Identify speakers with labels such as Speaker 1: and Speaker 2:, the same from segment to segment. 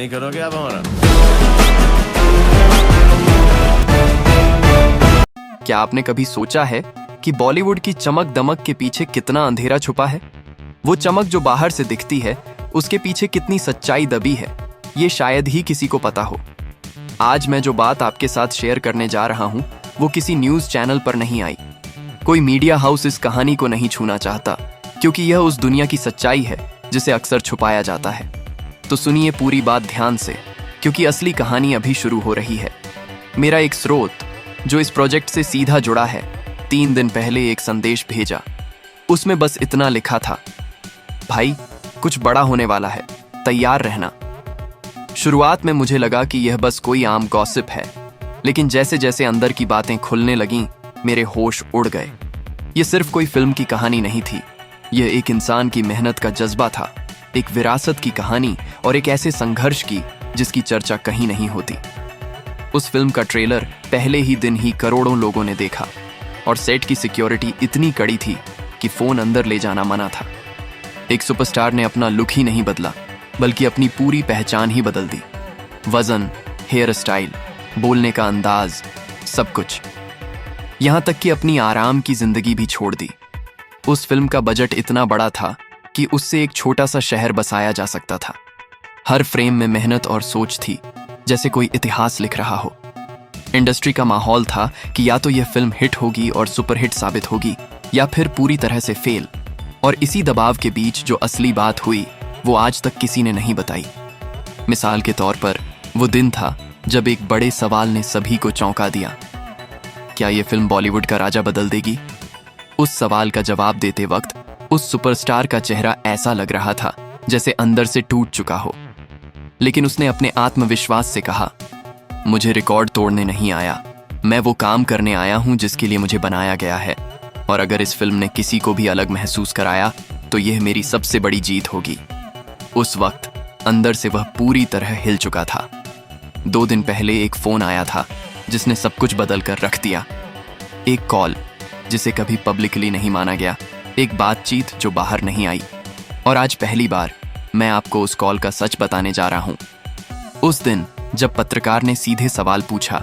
Speaker 1: नहीं करोगे आप हमारा?
Speaker 2: क्या आपने कभी सोचा है कि बॉलीवुड की चमक दमक के पीछे कितना अंधेरा छुपा है? वो चमक जो बाहर से दिखती है, उसके पीछे कितनी सच्चाई दबी है, ये शायद ही किसी को पता हो। आज मैं जो बात आपके साथ शेयर करने जा रहा हूँ, वो किसी न्यूज़ चैनल पर नहीं आई। कोई मीडिया हाउस इस कहानी को नहीं छूना चाहता, क्योंकि यह उस दुनिया की सच्चाई है जिसे अक्सर छुपाया जाता है। तो सुनिए पूरी बात ध्यान से, क्योंकि असली कहानी अभी शुरू हो रही है। मेरा एक स्रोत जो इस प्रोजेक्ट से सीधा जुड़ा है, 3 दिन पहले एक संदेश भेजा। उसमें बस इतना लिखा था, भाई कुछ बड़ा होने वाला है, तैयार रहना। शुरुआत में मुझे लगा कि यह बस कोई आम गॉसिप है, लेकिन जैसे जैसे अंदर की बातें खुलने लगीं, मेरे होश उड़ गए। यह सिर्फ कोई फिल्म की कहानी नहीं थी, यह एक इंसान की मेहनत का जज्बा था, एक विरासत की कहानी और एक ऐसे संघर्ष की जिसकी चर्चा कहीं नहीं होती। उस फिल्म का ट्रेलर पहले ही दिन ही करोड़ों लोगों ने देखा और सेट की सिक्योरिटी इतनी कड़ी थी कि फोन अंदर ले जाना मना था। एक सुपरस्टार ने अपना लुक ही नहीं बदला, बल्कि अपनी पूरी पहचान ही बदल दी। वजन, हेयर स्टाइल, बोलने का अंदाज, सब कुछ। यहां तक कि अपनी आराम की जिंदगी भी छोड़ दी। उस फिल्म का बजट इतना बड़ा था कि उससे एक छोटा सा शहर बसाया जा सकता था। हर फ्रेम में मेहनत और सोच थी, जैसे कोई इतिहास लिख रहा हो। इंडस्ट्री का माहौल था कि या तो यह फिल्म हिट होगी और सुपरहिट साबित होगी, या फिर पूरी तरह से फेल। और इसी दबाव के बीच जो असली बात हुई, वो आज तक किसी ने नहीं बताई। मिसाल के तौर पर, वो दिन था जब एक बड़े सवाल ने सभी को चौंका दिया। क्या यह फिल्म बॉलीवुड का राजा बदल देगी? उस सवाल का जवाब देते वक्त उस सुपरस्टार का चेहरा ऐसा लग रहा था जैसे अंदर से टूट चुका हो। लेकिन उसने अपने आत्मविश्वास से कहा, मुझे रिकॉर्ड तोड़ने नहीं आया, मैं वो काम करने आया हूं जिसके लिए मुझे बनाया गया है। और अगर इस फिल्म ने किसी को भी अलग महसूस कराया, तो यह मेरी सबसे बड़ी जीत होगी। उस वक्त अंदर से वह पूरी तरह हिल चुका था। 2 दिन पहले एक फोन आया था जिसने सब कुछ बदल कर रख दिया। एक कॉल जिसे कभी पब्लिकली नहीं माना गया, एक बातचीत जो बाहर नहीं आई। और आज पहली बार मैं आपको उस कॉल का सच बताने जा रहा हूं। उस दिन जब पत्रकार ने सीधे सवाल पूछा,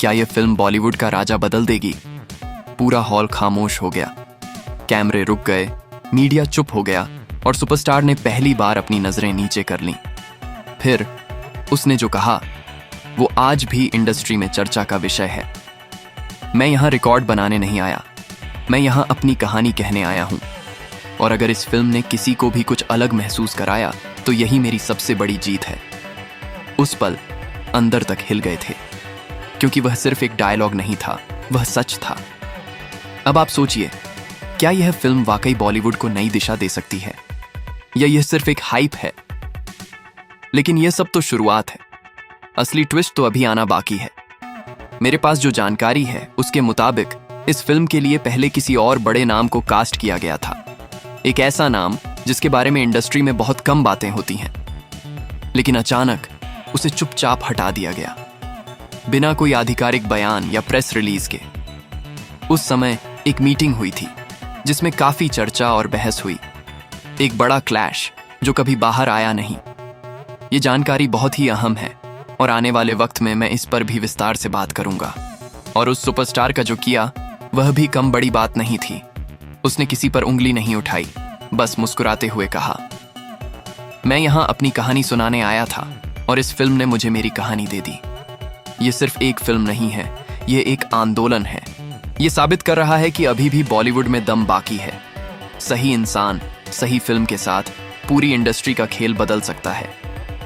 Speaker 2: क्या यह फिल्म बॉलीवुड का राजा बदल देगी, पूरा हॉल खामोश हो गया। कैमरे रुक गए, मीडिया चुप हो गया और सुपरस्टार ने पहली बार अपनी नजरें नीचे कर लीं। फिर उसने जो कहा, वो आज भी इंडस्ट्री में चर्चा का विषय है। मैं यहां रिकॉर्ड बनाने नहीं आया, मैं यहां अपनी कहानी कहने आया हूं। और अगर इस फिल्म ने किसी को भी कुछ अलग महसूस कराया, तो यही मेरी सबसे बड़ी जीत है। उस पल अंदर तक हिल गए थे, क्योंकि वह सिर्फ एक डायलॉग नहीं था, वह सच था। अब आप सोचिए, क्या यह फिल्म वाकई बॉलीवुड को नई दिशा दे सकती है, या यह सिर्फ एक हाइप है? लेकिन यह सब तो शुरुआत है, असली ट्विस्ट तो अभी आना बाकी है। मेरे पास जो जानकारी है, उसके मुताबिक इस फिल्म के लिए पहले किसी और बड़े नाम को कास्ट किया गया था। एक ऐसा नाम जिसके बारे में इंडस्ट्री में बहुत कम बातें होती हैं। लेकिन अचानक उसे चुपचाप हटा दिया गया, बिना कोई आधिकारिक बयान या प्रेस रिलीज के। उस समय एक मीटिंग हुई थी जिसमें काफी चर्चा और बहस हुई। एक बड़ा क्लैश जो कभी बाहर आया नहीं। ये जानकारी बहुत ही अहम है और आने वाले वक्त में मैं इस पर भी विस्तार से बात करूंगा। और उस सुपरस्टार का जो किया, वह भी कम बड़ी बात नहीं थी। उसने किसी पर उंगली नहीं उठाई, बस मुस्कुराते हुए कहा, मैं यहां अपनी कहानी सुनाने आया था और इस फिल्म ने मुझे मेरी कहानी दे दी। ये सिर्फ एक फिल्म नहीं है, ये एक आंदोलन है। ये साबित कर रहा है कि अभी भी बॉलीवुड में दम बाकी है। सही इंसान, सही फिल्म के साथ पूरी इंडस्ट्री का खेल बदल सकता है।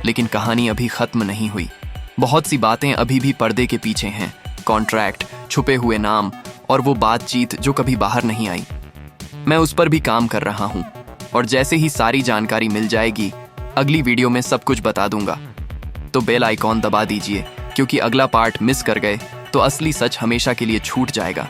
Speaker 2: लेकिन कहानी अभी खत्म नहीं हुई। बहुत सी बातें अभी भी पर्दे के पीछे हैं। कॉन्ट्रैक्ट, छुपे हुए नाम और वो बातचीत जो कभी बाहर नहीं आई। मैं उस पर भी काम कर रहा हूं, और जैसे ही सारी जानकारी मिल जाएगी, अगली वीडियो में सब कुछ बता दूंगा। तो बेल आइकॉन दबा दीजिए, क्योंकि अगला पार्ट मिस कर गए तो असली सच हमेशा के लिए छूट जाएगा।